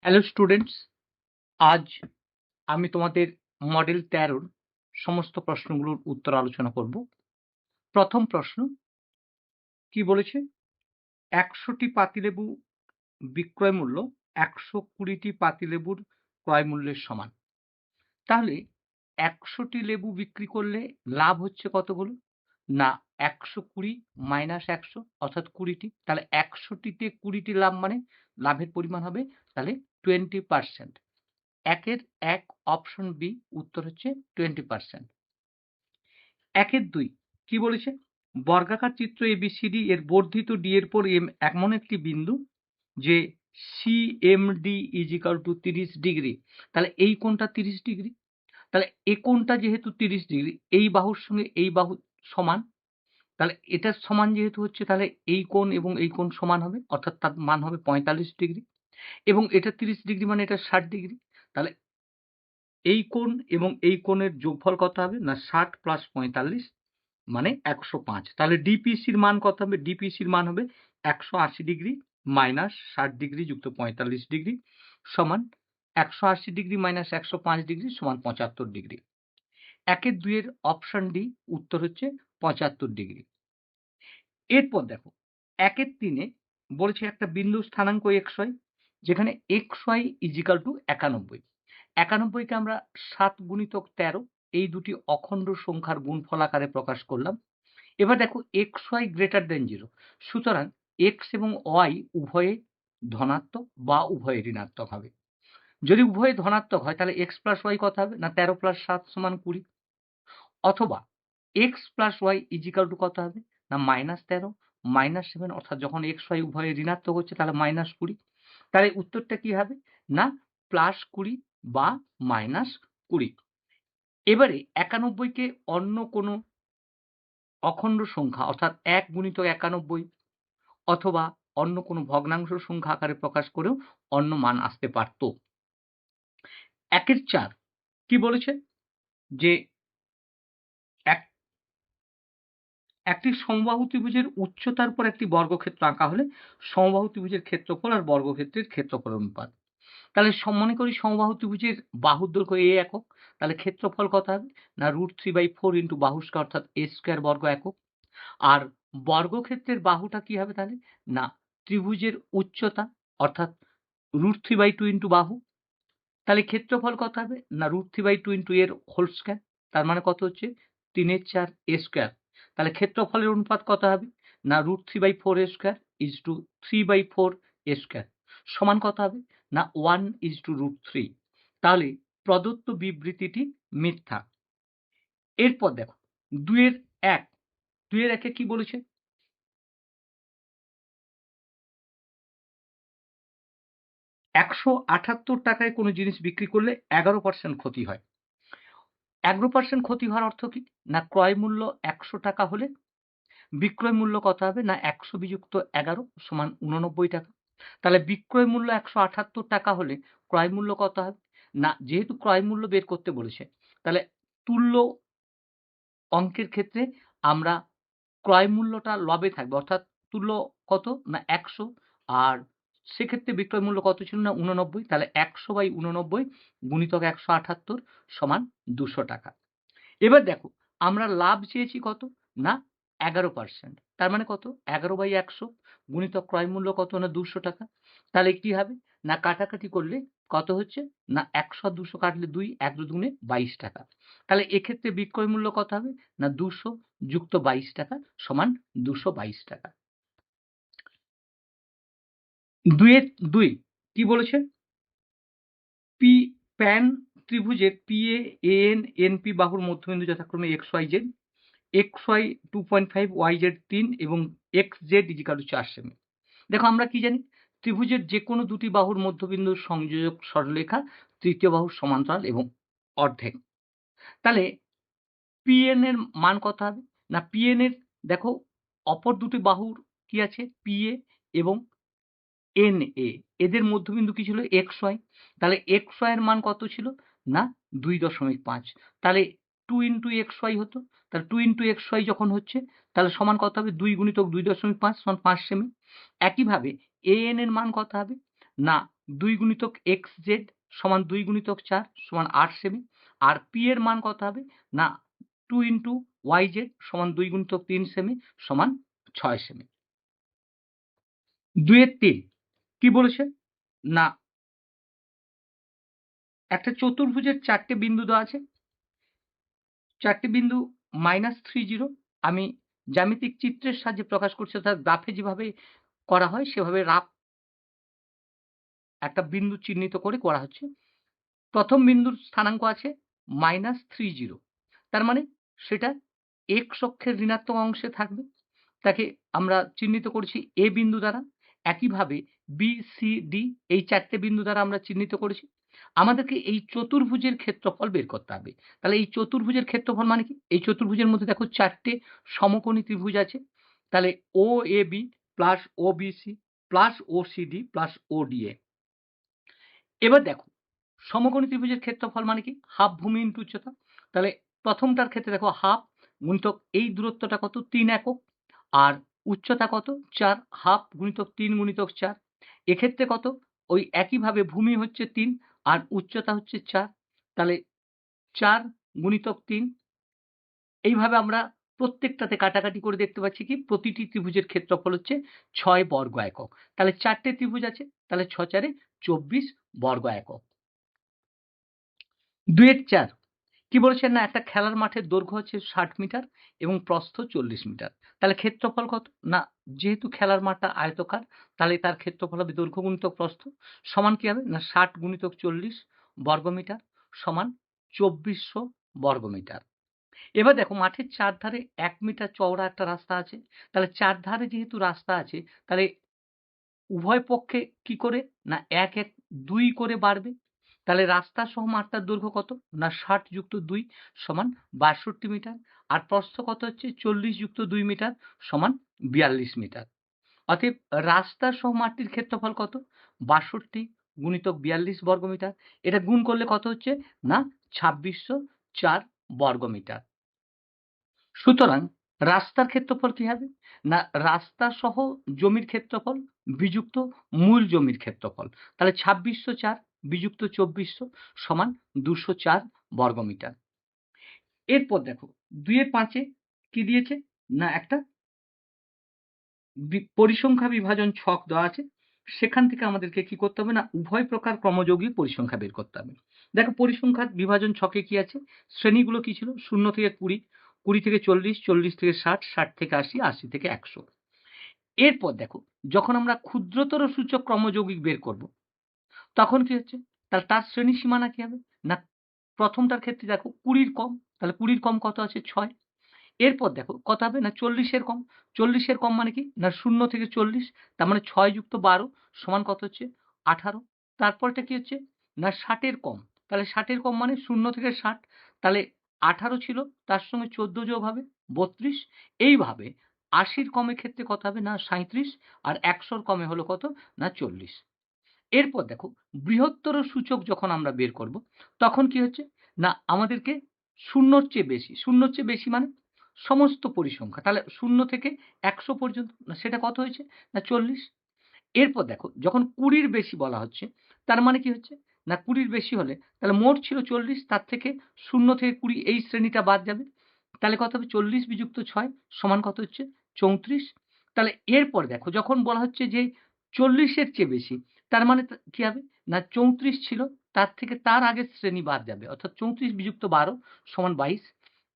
Hello students, আজ আমি তোমাদের মডেল 13 সমস্ত প্রশ্নগুলোর উত্তর আলোচনা করব। প্রথম প্রশ্ন কি বলেছে? 100টি পাতিলেবু বিক্রয় মূল্য 120টি পাতিলেবুর ক্রয় মূল্যের সমান। তাহলে 100টি লেবু বিক্রি করলে লাভ হচ্ছে কতগুলো? না 120 মাইনাস 100 অর্থাৎ 20টি। তাহলে 100টিতে 20টি লাভ মানে লাভের পরিমাণ হবে তাহলে 20%। একের এক অপশন বি উত্তর হচ্ছে 20%। একের দুই কি বলেছে? বর্গাকার চিত্র এবিসিডি এর বর্ধিত ডি এর পর এম এমন একটি বিন্দু যে CMD is equal two 30 degree. তাহলে এই কোণটা 30 ডিগ্রি। তাহলে এ কোণটা যেহেতু 30 ডিগ্রি, এই বাহুর সঙ্গে এই বাহু সমান, তাহলে এটার সমান যেহেতু হচ্ছে তাহলে এই কোণ এবং এই কোণ সমান হবে, অর্থাৎ তার মান হবে 45 ডিগ্রি। এবং এটা 30 ডিগ্রি মানে এটা 60 ডিগ্রি। তাহলে এই কোণ এবং এই কোণের যোগফল কত হবে? না 60 প্লাস 45 মানে 105। তাহলে ডিপিসির মান কত হবে? ডিপিসির মান হবে 180 ডিগ্রি মাইনাস 60 ডিগ্রি যুক্ত 45 ডিগ্রি সমান 180 ডিগ্রি মাইনাস 105 ডিগ্রি সমান 75 ডিগ্রি। একের দুইয়ের অপশন ডি উত্তর হচ্ছে 75 ডিগ্রি। এরপর দেখো একের তিনে বলেছে একটা বিন্দু স্থানাঙ্ক এক্স ওয়াই, যেখানে x y is equal to 91। 91কে আমরা 7 গুণিতক 13 এই দুটি অখণ্ড সংখ্যার গুণফল আকারে প্রকাশ করলাম। এবার দেখো এক্স ওয়াই গ্রেটার দেন 0, সুতরাং এক্স এবং ওয়াই উভয়ে ধনাত্মক বা উভয়ে ঋণাত্মক হবে। যদি উভয়ে ধনাত্মক হয় তাহলে এক্স প্লাস ওয়াই কত হবে? না 13 প্লাস 7 সমান 20। অথবা x plus y is equal to কত হবে? না -13 -7, অর্থাৎ যখন এক্স ওয়াই উভয়ে ঋণাত্মক হচ্ছে তাহলে -20। তাহলে উত্তরটা কি হবে? না +20 বা -20। এবারে 91কে অন্য কোনো অখণ্ড সংখ্যা অর্থাৎ 1 গুণিতক 91 অথবা অন্য কোনো ভগ্নাংশ সংখ্যা আকারে প্রকাশ করেও অন্য মান আসতে পারত। একের 4 কি বলেছে? যে একটি সমবাহু ত্রিভুজের উচ্চতার পর একটি বর্গক্ষেত্র আঁকা হলে সমবাহু ত্রিভুজের ক্ষেত্রফল আর বর্গক্ষেত্রের ক্ষেত্রফল অনুপাত। তাহলে মনে করি সমবাহু ত্রিভুজের বাহুর দৈর্ঘ্য এ একক, তাহলে ক্ষেত্রফল কত হবে? না √3/4 ইন্টু বাহু স্কয়ার অর্থাৎ a স্কয়ার বর্গ একক। আর বর্গক্ষেত্রের বাহুটা কি হবে তাহলে? না ত্রিভুজের উচ্চতা অর্থাৎ √3/2 ইন্টু বাহু। তাহলে ক্ষেত্রফল কত হবে? না √3/2 ইন্টু এর হোল স্কয়ার, তার মানে কত হচ্ছে? 3/4 a স্কয়ার। তাহলে ক্ষেত্রফলের অনুপাত কত হবে? না √3/4 a square is to 3/4 a square সমান কত হবে? না 1:√3। তাহলে প্রদত্ত বিবৃতিটি মিথ্যা। এরপর দেখো 2 এর 1 কি বলেছে? 178 টাকায় কোনো জিনিস বিক্রি করলে 11% ক্ষতি হয়। 11% ক্ষতি হওয়ার অর্থ কি? না ক্রয় মূল্য 100 টাকা হলে বিক্রয় মূল্য কত হবে? না 100 বিযুক্ত 11 সমান 89 টাকা। তাহলে বিক্রয় মূল্য 178 টাকা হলে ক্রয় মূল্য কত হবে? না যেহেতু ক্রয় মূল্য বের করতে বলেছে, তাহলে তুল্য অঙ্কের ক্ষেত্রে আমরা ক্রয় মূল্যটা লবে থাকবে, অর্থাৎ তুল্য কত? না 100। আর সেক্ষেত্রে বিক্রয় মূল্য কত ছিল? না 89। তাহলে 100/89 গুণিতক 178 সমান 200 টাকা। এবার দেখো আমরা লাভ চেয়েছি কত? না 11%। তার মানে কত? 11/100 গুণিতক ক্রয় মূল্য কত? না 200 টাকা। তাহলে কি হবে? না কাটাকাটি করলে কত হচ্ছে? না 100 আর 200 কাটলে 2, 1 2 দুগুণে 22 টাকা। তাহলে এক্ষেত্রে বিক্রয় মূল্য কত হবে? না 200 যুক্ত 22 টাকা সমান 222 টাকা। 2 এর 2 কি বলেছে? পি প্যান ত্রিভুজের PA, AN, NP বাহুর মধ্যবিন্দু যথাক্রমে XYZ, XY 2.5, YZ 3 এবং XZ = 4 সেমি। দেখো আমরা কি জানি? ত্রিভুজের যে কোনো দুটি বাহুর মধ্যবিন্দুর সংযোজক সরলরেখা তৃতীয় বাহুর সমান্তরাল এবং অর্ধেক। তাহলে PN এর মান কত হবে? না PN এর দেখো অপর দুটি বাহুর কি আছে? PA এবং NA, এদের মধ্যবিন্দু কি ছিল? XY। তাহলে XY এর মান কত ছিল? না 2.5। তাহলে 2 ইন্টু XY হতো। তাহলে 2 ইন্টু XY যখন হচ্ছে তাহলে সমান কত হবে? 2 গুণিতক 2.5 সমান 5 সেমি। একইভাবে AN এর মান কত হবে? না 2 গুণিতক xz সমান 2 গুণিতক 4 সমান 8 সেমি। আর p এর মান কত হবে? না 2 ইনটু yz সমান 2 গুণিতক 3 সেমি সমান 6 সেমি। 2 এর 3 কি বলেছে? না একটা চতুর্ভুজের 4টে বিন্দু দেওয়া আছে। 4টে বিন্দু -30 আমি জ্যামিতিক চিত্রের সাহায্যে প্রকাশ করছি, অর্থাৎ গ্রাফে যেভাবে করা হয় সেভাবে রাফ একটা বিন্দু চিহ্নিত করে করা হচ্ছে। প্রথম বিন্দুর স্থানাঙ্ক আছে -30, তার মানে সেটা x অক্ষের ঋণাত্মক অংশে থাকবে, তাকে আমরা চিহ্নিত করেছি a বিন্দু দ্বারা। একইভাবে b c d এই 4টে বিন্দু দ্বারা আমরা চিহ্নিত করেছি। আমাদেরকে এই চতুর্ভুজের ক্ষেত্রফল বের করতে হবে। তাহলে এই চতুর্ভুজের ক্ষেত্রফল মানে কি? এই চতুর্ভুজের মধ্যে দেখো 4টে সমকোণী ত্রিভুজ আছে। তাহলে OAB plus OBC plus OCD plus ODA। এবার দেখো সমকোণী ত্রিভুজের ক্ষেত্রফল মানে কি? হাফ ভূমি ইনটু উচ্চতা। তাহলে প্রথমটার ক্ষেত্রে দেখো হাফ গুণিতক এই দূরত্বটা কত? 3 একক। আর উচ্চতা কত? 4। হাফ গুণিতক 3 গুণিতক 4। এক্ষেত্রে কত? ওই একইভাবে ভূমি হচ্ছে 3 আর উচ্চতা হচ্ছে 4। তাহলে 4 গুণিতক 3। এইভাবে আমরা প্রত্যেকটাতে কাটাকাটি করে দেখতে পাচ্ছি কি প্রতিটি ত্রিভুজের ক্ষেত্রফল হচ্ছে 6 বর্গ একক। তাহলে 4টে ত্রিভুজ আছে, তাহলে 6 4 24 বর্গ একক। 2 এর 4 কি বলেছেন? না একটা খেলার মাঠের দৈর্ঘ্য হচ্ছে 60 মিটার এবং প্রস্থ 40 মিটার। তাহলে ক্ষেত্রফল কত? না যেহেতু খেলার মাঠটা আয়তকার, তাহলে তার ক্ষেত্রফল হবে দৈর্ঘ্য গুণিতক প্রস্থ সমান কি হবে? না 60 গুণিতক 40 বর্গমিটার সমান 2400 বর্গমিটার। এবার দেখো মাঠের চারধারে 1 মিটার চওড়া একটা রাস্তা আছে। তাহলে চারধারে যেহেতু রাস্তা আছে, তাহলে উভয় পক্ষে কি করে? না 1 1 2 করে বাড়বে। তাহলে রাস্তা সহ মাঠটার দৈর্ঘ্য কত? না 60 যুক্ত 2 সমান 62 মিটার। আর প্রস্থ কত হচ্ছে? 40 যুক্ত 2 মিটার সমান 42 মিটার। অতএব রাস্তা সহ মাঠটির ক্ষেত্রফল কত? 62 গুণিতক 42 বর্গমিটার। এটা গুণ করলে কত হচ্ছে? না 2604 বর্গমিটার। সুতরাং রাস্তার ক্ষেত্রফল কি হবে? না রাস্তা সহ জমির ক্ষেত্রফল বিযুক্ত মূল জমির ক্ষেত্রফল। তাহলে 2604 বিযুক্ত 2400 সমান 204 বর্গমিটার। এরপর দেখো 2 এর 5 এ কি দিয়েছে? না একটা পরিসংখ্যা বিভাজন ছক দেওয়া আছে। সেখান থেকে আমাদেরকে কি করতে হবে? না উভয় প্রকার ক্রমযৌগিক পরিসংখ্যা বের করতে হবে। দেখো পরিসংখ্যার বিভাজন ছকে কি আছে? শ্রেণীগুলো কি ছিল? 0 থেকে 20, 20 থেকে 40, 40 থেকে 60, 60 থেকে 80, 80 থেকে 100। এরপর দেখো যখন আমরা ক্ষুদ্রতর সূচক ক্রমযৌগিক বের করব, তখন কি হচ্ছে? তাহলে তার শ্রেণী সীমানা কি হবে? না প্রথমটার ক্ষেত্রে দেখো 20 কম, তাহলে 20 কম কত আছে? 6। এরপর দেখো কত হবে? না 40 এর কম। 40 এর কম মানে কি? না 0 থেকে 40, তার মানে 6 যুক্ত 12 সমান কত হচ্ছে? 18। তারপরটা কি হচ্ছে? না 60 এর কম। তাহলে 60 এর কম মানে 0 থেকে 60, তাহলে 18 ছিল তার সঙ্গে 14 যোগ হবে 32। এইভাবে 80 এর কমের ক্ষেত্রে কত হবে? না 37। আর 100 এর কমে হলো কত? না 40। এরপর দেখো বৃহত্তর সূচক যখন আমরা বের করব, তখন কি হচ্ছে? না আমাদেরকে 0 র চেয়ে বেশি, 0 র চেয়ে বেশি মানে সমস্ত পরিসংখ্যা। তাহলে 0 থেকে 100 পর্যন্ত, না সেটা কত হয়েছে? না 40। এরপর দেখো যখন 20 র বেশি বলা হচ্ছে, তার মানে কি হচ্ছে? না 20 র বেশি হলে তাহলে মোট ছিল 40, তার থেকে 0 থেকে 20 এই শ্রেণীটা বাদ যাবে। তাহলে কত হবে? 40 বিযুক্ত 6 সমান কত হচ্ছে? 34। তাহলে এরপর দেখো যখন বলা হচ্ছে যে 40 এর চেয়ে বেশি, তার মানে কি হবে? না 34 ছিল তার থেকে তার আগের শ্রেণী বাদ যাবে, অর্থাৎ 34 বিযুক্ত 12 সমান 22।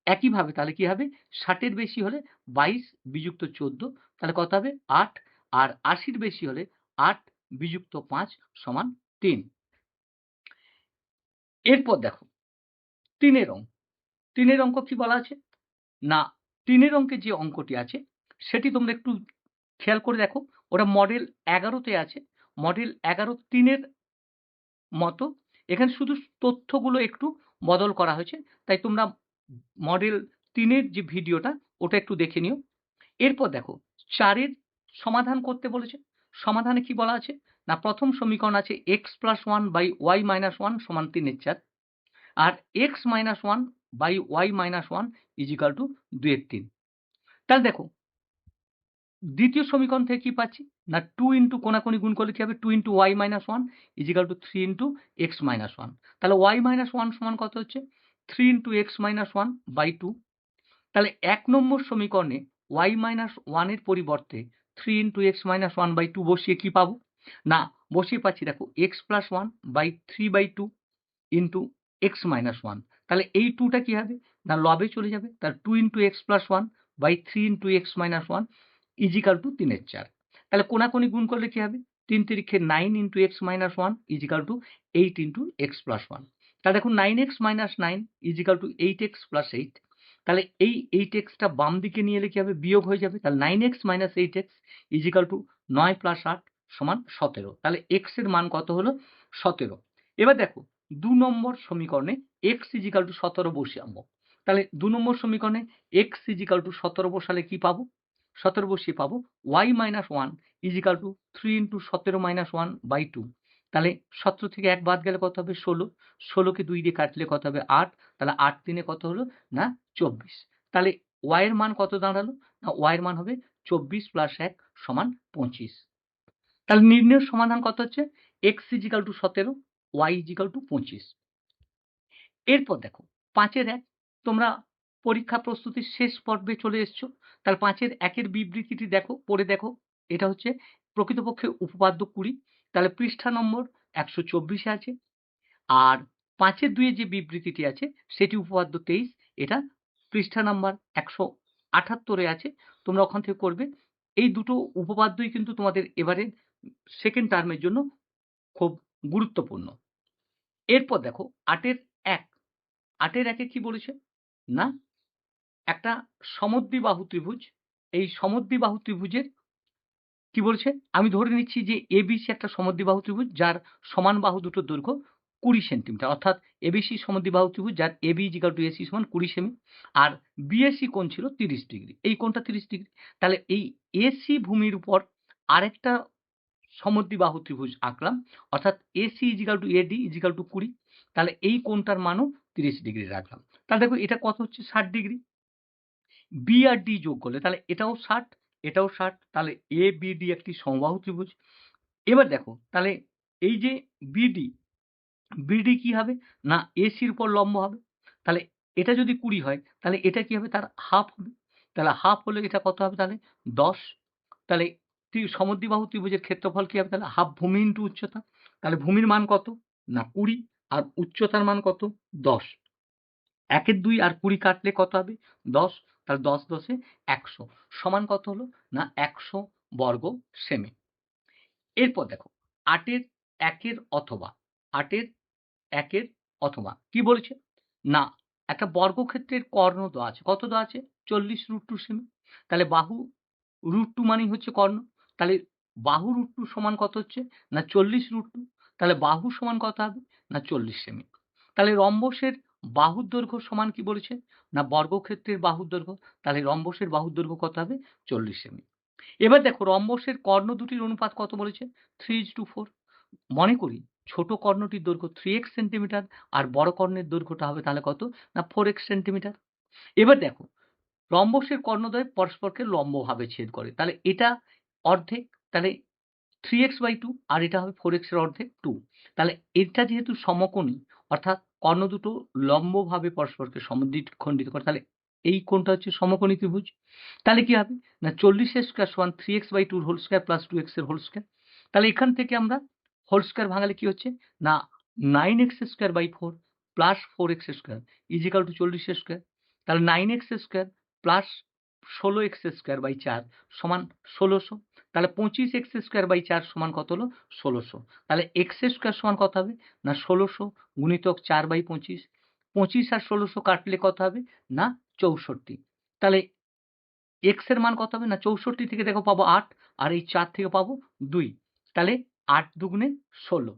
একইভাবে তাহলে কি হবে? 60 এর বেশি হলে 22 বিযুক্ত 14 তাহলে কত হবে? 8। আর 80 র বেশি হলে 8 বিযুক্ত 5 সমান 3। এরপর দেখো 3 এর অঙ্ক। 3 এর অঙ্ক কি বলা আছে? না 3 এর অঙ্কে যে অঙ্কটি আছে সেটি তোমরা একটু খেয়াল করে দেখো। ওটা মডেল 11 তে আছে। মডেল 11 3 এর মতো। এখানে শুধু তথ্যগুলো একটু বদল করা হয়েছে। তাই তোমরা মডেল 3 এর যে ভিডিওটা ওটা একটু দেখে নিও। এরপর দেখো 4 এর সমাধান করতে বলেছে। সমাধানে কি বলা আছে? না প্রথম সমীকরণ আছে x + 1 / y - 1 = 3 এর 4 আর x - 1 / y - 1 = 2 এর 3। তাহলে দেখো দ্বিতীয় সমীকরণ থেকে কি পাচ্ছি না 2 ইন্টু কোনাকুনি গুণ করলে কি হবে 2 into y minus one is equal to 3 into x minus one. তাহলে ওয়াই মাইনাস ওয়ান সমান কত হচ্ছে 3 into x minus one by two. তাহলে 1 নম্বর সমীকরণে y মাইনাস ওয়ানের পরিবর্তে 3 into x minus one by two বসিয়ে কি পাবো না বসিয়ে পাচ্ছি দেখো x plus one by three by two into x minus one. তাহলে এই টুটা কি হবে না লবে চলে যাবে, তাহলে 2 into x plus one by three into x minus one is equal to 3/4। তাহলে কোনাকুনি গুণ করলে কি হবে 3 তিরিখে 9 into x minus one is equal to 8 into x plus one. তাহলে দেখুন 9x minus 9 is equal two 8x plus 8। তাহলে এই 8xটা বাম দিকে নিয়ে এলে কি হবে বিয়োগ হয়ে যাবে, তাহলে 9x minus 8x is equal two 9 plus 8 সমান 17। তাহলে x এর মান কত হলো 17। এবার দেখো 2 নম্বর সমীকরণে x ইজিক্যাল টু 17 বসাবো। তাহলে 2 নম্বর সমীকরণে x ইজিক্যাল টু 17 বসালে কি পাবো 17 বসিয়ে পাবো y minus 1 is equal to 3 into 17 minus 1 by 2। তাহলে 17 থেকে 1 বাদ গেলে কত হবে 16, 16কে 2 দিয়ে কাটলে কত হবে 8, তাহলে 8 তিনে কত হলো না 24। তাহলে y এর মান কত দাঁড়ালো না y এর মান হবে 24 প্লাস 1 সমান 25। তাহলে নির্ণয়ের সমাধান কত হচ্ছে x is equal to 17 y is equal to 25। এরপর দেখো 5-এর 1 তোমরা পরীক্ষা প্রস্তুতির শেষ পর্বে চলে এসছো। তাহলে 5-এর 1-এর বিবৃতিটি দেখো পড়ে দেখো। এটা হচ্ছে প্রকৃতপক্ষে উপপাদ্য 20, তাহলে পৃষ্ঠা নম্বর 124-এ আছে। আর 5-এর 2-এ যে বিবৃতিটি আছে সেটি উপপাদ্য 23, এটা পৃষ্ঠা নাম্বার 178-এ আছে। তোমরা ওখান থেকে করবে। এই দুটো উপপাদ্যই কিন্তু তোমাদের এবারে সেকেন্ড টার্মের জন্য খুব গুরুত্বপূর্ণ। এরপর দেখো 8-এর 1, 8-এর 1-এ কি বলেছে না একটা সমদ্বিবাহু ত্রিভুজ, এই সমদ্বিবাহু ত্রিভুজের কি বলছে আমি ধরে নিচ্ছি যে এবিসি একটা সমদ্বিবাহু ত্রিভুজ যার সমান বাহু দুটোর দৈর্ঘ্য 20 সেন্টিমিটার, অর্থাৎ এবিসি সমদ্বিবাহু ত্রিভুজ যার এবি ইজিক্যাল টু এসি সমান 20 সেমি। আর বিএসি কোণ ছিল 30 ডিগ্রি, এই কোণটা 30 ডিগ্রি। তাহলে এই এসি ভূমির উপর আরেকটা সমদ্বিবাহু ত্রিভুজ আঁকলাম, অর্থাৎ এসি ইজিক্যাল টু এডি ইজিক্যাল টু 20। তাহলে এই কোণটার মানও 30 ডিগ্রি রাখলাম। তাহলে দেখো এটা কত হচ্ছে 60 ডিগ্রি। বি আর ডি যোগ করলে তাহলে এটাও 60, এটাও 60, তাহলে এ বি ডি একটি সমবাহু ত্রিভুজ। এবার দেখো তাহলে এই যে বিডি, বিডি কি হবে না এসির উপর লম্ব হবে। তাহলে এটা যদি 20 হয় তাহলে এটা কি হবে তার হাফ হবে। তাহলে হাফ হলে এটা কত হবে তাহলে 10। তাহলে সমদ্বিবাহু ত্রিভুজের ক্ষেত্রফল কি হবে তাহলে হাফ ভূমি ইন্টু উচ্চতা। তাহলে ভূমির মান কত না 20 আর উচ্চতার মান কত 10। 1-এর 2 আর 20 কাটলে কত হবে 10। তাহলে 10 10-এ 100 সমান কত হলো না 100 বর্গ সেমি। এরপর দেখো 8-এর 1-এর অথবা 8-এর 1-এর অথবা কি বলেছে না একটা বর্গক্ষেত্রের কর্ণ দেওয়া আছে, কত দেওয়া আছে 40√2 সেমি। তাহলে বাহু √2 মানেই হচ্ছে কর্ণ। তাহলে বাহু √2 সমান কত হচ্ছে না 40√2। তাহলে বাহু সমান কত হবে না 40 সেমি। তাহলে রম্বসের বাহুর দৈর্ঘ্য সমান কি বলেছে না বর্গক্ষেত্রের বাহুর দৈর্ঘ্য। তাহলে রম্বসের বাহুর দৈর্ঘ্য কত হবে 40 সেমি। এবার দেখো রম্বসের কর্ণ দুটির অনুপাত কত বলেছে 3:4। মনে করি ছোট কর্ণটির দৈর্ঘ্য 3x সেন্টিমিটার আর বড় কর্ণের দৈর্ঘ্যটা হবে তাহলে কত না 4x সেন্টিমিটার। এবার দেখো রম্বসের কর্ণদ্বয় পরস্পরকে লম্বভাবে ছেদ করে, তাহলে এটা অর্ধেক, তাহলে 3x/2 আর এটা হবে 4x এর অর্ধেক 2। তাহলে এটা যেহেতু সমকোণী অর্থাৎ কর্ণ দুটো লম্বভাবে পরস্পরকে সমদ্বিখণ্ডিত করে, তাহলে এই কোণটা হচ্ছে সমকোণী ত্রিভুজ। তাহলে কি হবে না 40 স্কয়ার সমান 3x/2 whole square plus 2x এর হোল স্কয়ার। তাহলে এখান থেকে আমরা হোল স্কয়ার ভাঙালে কি হচ্ছে না 9x square by 4 plus 4x square is equal to 40 square. তাহলে 9x square plus 16x square by 4 সমান 1600। তাহলে 25x স্কয়ার বাই 4 সমান কত হলো 1600। তাহলে x স্কয়ার সমান কত হবে না 1600 গুণিতক 4/25। 25 আর 1600 কাটলে কত হবে না 64। তাহলে x এর মান কত হবে না 64 থেকে দেখো পাবো 8 আর এই 4 থেকে পাবো 2। তাহলে 8 দুগুণে 16।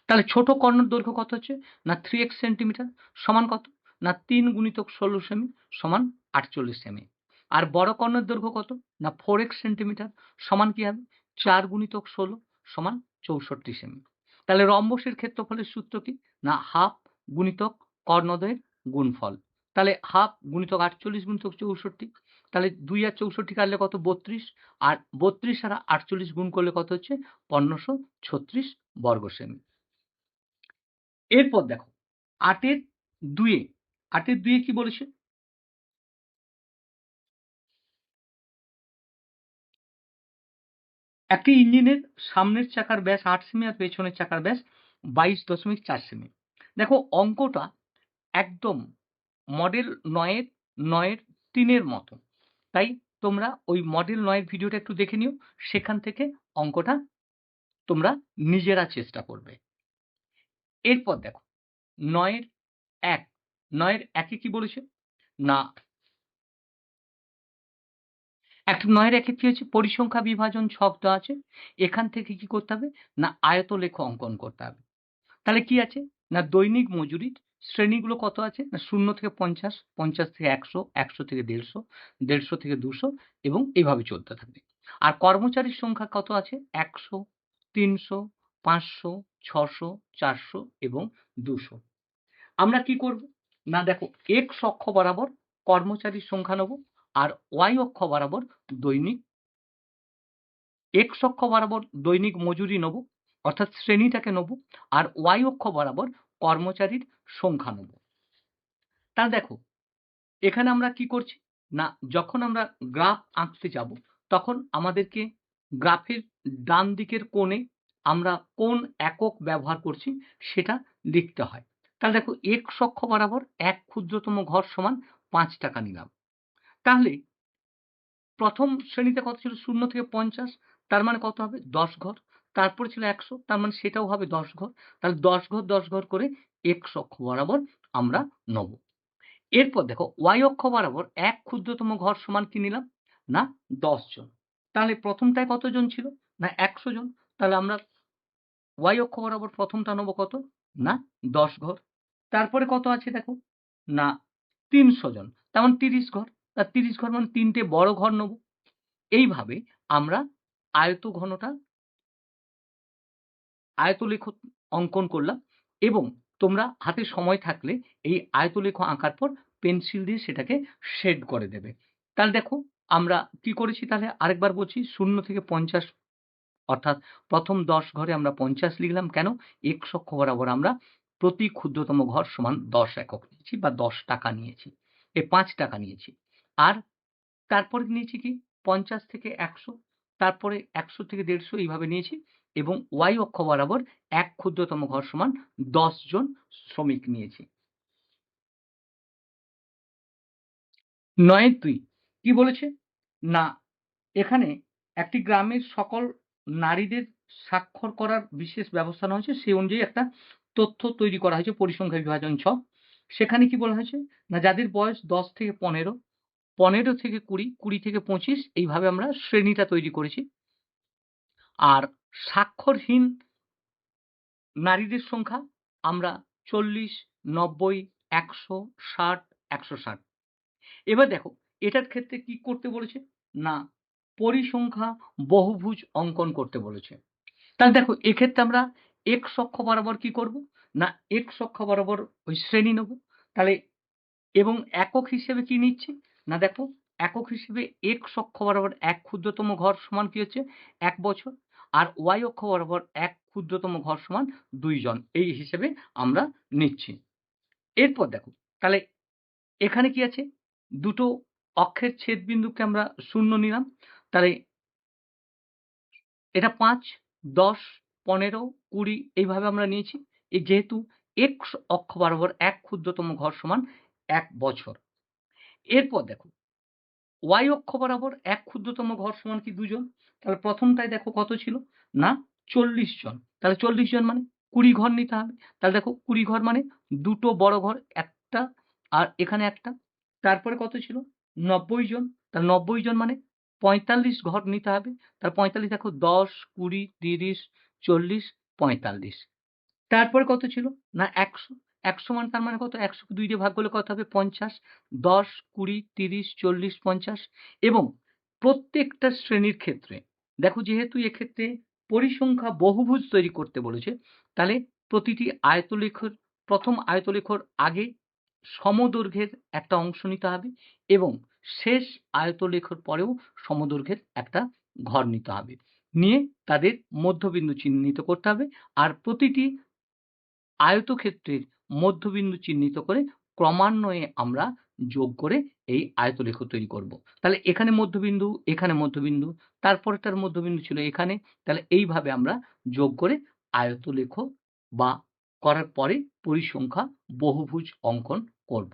তাহলে ছোট কর্ণের দৈর্ঘ্য কত হচ্ছে না 3x সেন্টিমিটার সমান কত না 3 গুণিতক 16 সেমি সমান 48 সেমি। আর বড় কর্ণের দৈর্ঘ্য কত না 4x সেন্টিমিটার সমান কি হবে 4 গুণিতক 16 সমান 64 সেমি। তাহলে রম্বসের ক্ষেত্রফলের সূত্র কি না হাফ গুণিতক কর্ণদ্বয়ের গুণফল। তাহলে হাফ গুণিতক 48 গুণিতক 64। তাহলে 2 আর 64 কাটলে কত? 32, আর 32 আর 48 গুণ করলে কত হচ্ছে? 1536 বর্গ সেমি। এরপর দেখো 8 এর 2 কি বলেছে? একটি ইঞ্জিনের সামনের চাকার ব্যাস 8 সেমি আর পেছনের চাকার ব্যাস 22.4 সেমি। দেখো অঙ্কটা একদম মডেল 9 এর 3 মতো। তাই তোমরা ওই মডেল 9 ভিডিওটা একটু দেখে নিও, সেখান থেকে অঙ্কটা তোমরা নিজেরা চেষ্টা করবে। এরপর দেখো 9 এর 1, 9 এর 1 কি বলেছে? না 9 এর 1 কি হচ্ছে? পরিসংখ্যা বিভাজন ছক দেওয়া আছে। এখান থেকে কি করতে হবে? না আয়তলেখ অঙ্কন করতে হবে। তাহলে কি আছে? না দৈনিক মজুরির শ্রেণীগুলো কত আছে? না 0 থেকে 50, 50 থেকে 100, 100 থেকে 150, 150 থেকে 200 এবং এভাবে চলতে থাকবে। আর কর্মচারীর সংখ্যা কত আছে? 100, 300, 500, 600, 400 এবং 200। আমরা কি করব? না দেখো x অক্ষ বরাবর কর্মচারীর সংখ্যা নেব, আর y অক্ষ বরাবর দৈনিক x অক্ষ বরাবর দৈনিক মজুরি নেব, অর্থাৎ শ্রেণীটাকে নেব, আর y অক্ষ বরাবর কর্মচারীর সংখ্যা নেব। তাহলে দেখো এখানে আমরা কি করছি? না যখন আমরা গ্রাফ আঁকতে যাব তখন আমাদেরকে গ্রাফের ডান দিকের কোণে আমরা কোন একক ব্যবহার করছি সেটা লিখতে হয়। তাহলে দেখো x অক্ষ বরাবর 1 ক্ষুদ্রতম ঘর সমান 5 টাকা নিলাম। তাহলে প্রথম শ্রেণীতে কত ছিল? 0 থেকে 50, তার মানে কত হবে? 10 ঘর। তারপরে ছিল 100, তার মানে সেটাও হবে 10 ঘর। তাহলে 10 ঘর 10 ঘর করে x অক্ষ বরাবর আমরা নেব। এরপর দেখো y অক্ষ বরাবর 1 ক্ষুদ্রতম ঘর সমান কি নিলাম? না 10 জন। তাহলে প্রথমটায় কতজন ছিল? না 100 জন। তাহলে আমরা y অক্ষ বরাবর প্রথমটা নেব কত? না 10 ঘর। তারপরে কত আছে দেখো? না 300 জন। তার মানে 30 ঘর। তা 30 ঘর মানে 3টে বড় ঘর নেব। এইভাবে আমরা আয়তলেখ অঙ্কন করলাম এবং তোমরা হাতে সময় থাকলে এই আয়তলেখ আঁকার পর পেন্সিল দিয়ে সেটাকে শেড করে দেবে। তাহলে দেখো আমরা কি করেছি? তাহলে আরেকবার বলছি, 0 থেকে 50 অর্থাৎ প্রথম 10 ঘরে আমরা 50 লিখলাম। কেন? x অক্ষ বরাবর আমরা প্রতি ক্ষুদ্রতম ঘর সমান 10 একক নিয়েছি বা 10 টাকা নিয়েছি, 5 টাকা নিয়েছি। আর তারপরে নিয়েছি কি? 50 থেকে 100, তারপরে 100 থেকে 150 এইভাবে নিয়েছি এবং y অক্ষ বরাবর 1 ক্ষুদ্রতম ঘর সমান 10 জন শ্রমিক নিয়েছি। 9 এর 2 কি বলেছে? না এখানে একটি গ্রামের সকল নারীদের স্বাক্ষর করার বিশেষ ব্যবস্থা নেওয়া হয়েছে, সেই অনুযায়ী একটা তথ্য তৈরি করা হয়েছে পরিসংখ্যা বিভাজন ছক। সেখানে কি বলা হয়েছে? না যাদের বয়স 10 থেকে 15, 15 থেকে 20, 20 থেকে 25 এইভাবে আমরা শ্রেণীটা তৈরি করেছি। আর স্বাক্ষরহীন নারীদের সংখ্যা আমরা 40, 90, 100, 60, 160। এবার দেখো এটার ক্ষেত্রে কি করতে বলেছে? না পরিসংখ্যা বহুভুজ অঙ্কন করতে বলেছে। তাহলে দেখো এক্ষেত্রে আমরা x অক্ষ বরাবর কি করব? না x অক্ষ বরাবর ওই শ্রেণী নেব। তাহলে এবং একক হিসেবে কি নিচ্ছি? না দেখো একক হিসেবে x অক্ষ বরাবর 1 ক্ষুদ্রতম ঘর সমান কি হচ্ছে? 1 বছর। আর y অক্ষ বরাবর 1 ক্ষুদ্রতম ঘর সমান 2 জন। এই হিসেবে আমরা নিচ্ছি। এরপর দেখো তাহলে এখানে কি আছে? দুটো অক্ষের ছেদবিন্দুকে আমরা 0 নিলাম। তাহলে এটা 5, 10, 15, 20 এইভাবে আমরা নিয়েছি। যেহেতু x অক্ষ বরাবর 1 ক্ষুদ্রতম ঘর সমান 1 বছর। এরপর দেখো y অক্ষ বরাবর 1 ক্ষুদ্রতম ঘর সমান কি 2 জন। তাহলে প্রথমটায় দেখো কত ছিল? না 40 জন। তাহলে 40 জন মানে 20 ঘর নিতে হবে। তাহলে দেখো 20 ঘর মানে দুটো বড় ঘর, একটা আর এখানে একটা। তারপরে কত ছিল? 90 জন। তাহলে 90 জন মানে 45 ঘর নিতে হবে। তাহলে 45 দেখো 10, 20, 30, 40, 45। তারপরে কত ছিল? না 100, 100 মানে তার মানে কত? 100 কে 2 দিয়ে ভাগ করলে কত হবে? 50, 10, 20, 30, 40, 50 এবং প্রত্যেকটা শ্রেণীর ক্ষেত্রে দেখো যেহেতু এক্ষেত্রে পরিসংখ্যা বহুভুজ তৈরি করতে বলেছে, তাহলে প্রতিটি প্রথম আয়তলেখর আগে সমদৈর্ঘ্যের একটা অংশ নিতে হবে এবং শেষ আয়তলেখের পরেও সমদৈর্ঘ্যের একটা ঘর নিতে হবে, নিয়ে তাদের মধ্যবিন্দু চিহ্নিত করতে হবে। আর প্রতিটি আয়তক্ষেত্রের মধ্যবিন্দু চিহ্নিত করে ক্রমান্বয়ে আমরা যোগ করে এই আয়তলেখ তৈরি করব। তাহলে এখানে মধ্যবিন্দু, তারপরেরটার মধ্যবিন্দু ছিল এখানে। তাহলে এইভাবে আমরা যোগ করে আয়তলেখ বা করার পরে পরিসংখ্যা বহুভুজ অঙ্কন করব।